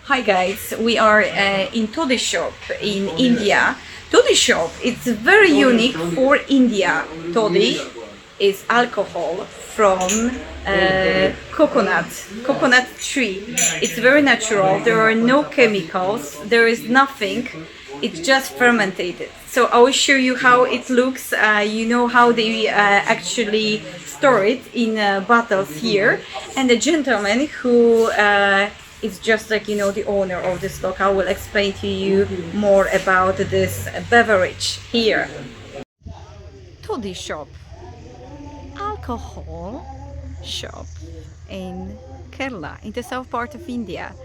Hi guys, we are in Toddy shop in India. Toddy shop, it's very unique for India. Toddy is alcohol from coconut tree. It's very natural. There are no chemicals. There is nothing. It's just fermented. So I will show you how it looks. You know how they actually store it in bottles here. And the gentleman who is just like, the owner of the stock. I will explain to you more about this beverage here. Toddy shop, alcohol shop in Kerala, in the south part of India.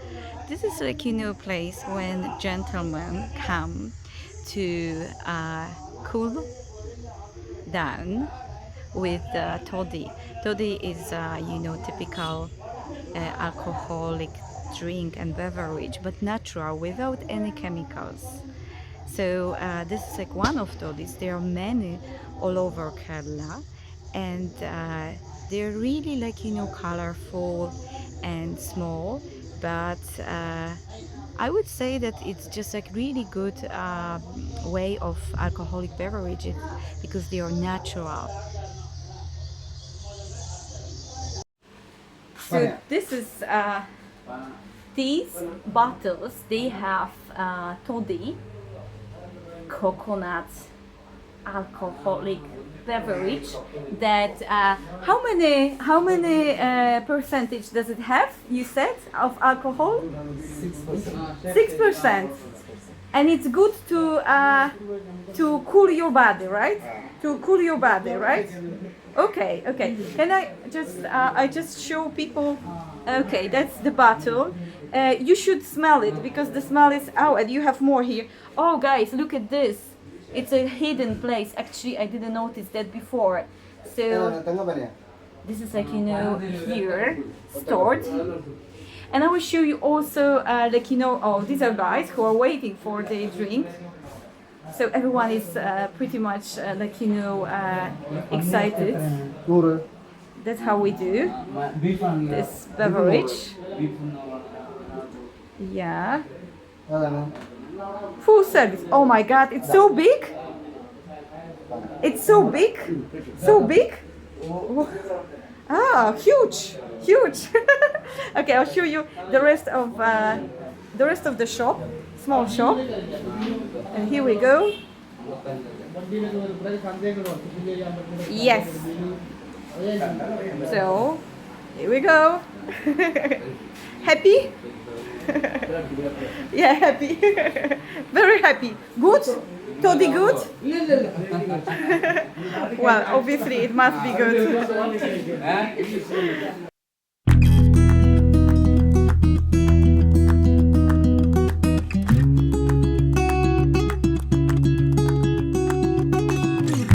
This is like, place when gentlemen come to cool down with toddy. Toddy is, typical alcoholic drink and beverage, but natural, without any chemicals. So this is like one of toddies. There are many all over Kerala, and they're really like, colorful and small, but I would say that it's just like really good way of alcoholic beverages because they are natural. So this is these bottles. They have toddy, coconut, alcoholic beverage. That how many percentage does it have? You said of alcohol? 6%. And it's good to cool your body, right? To cool your body, right? Okay, okay. Can I just show people? Okay, that's the bottle. You should smell it because the smell is. Oh, and you have more here. Oh, guys, look at this. It's a hidden place. Actually, I didn't notice that before. So this is like, here stored. And I will show you also oh, these are guys who are waiting for their drink. So everyone is pretty much excited. That's how we do this beverage. Yeah. Full service. Oh my God, it's so big. It's so big. So big. Ah, huge, huge. Okay, I'll show you the rest of the shop, small shop. And here we go. Yes. So here we go. Happy? Yeah, happy. Very happy. Good? Toddy good? Well, obviously it must be good.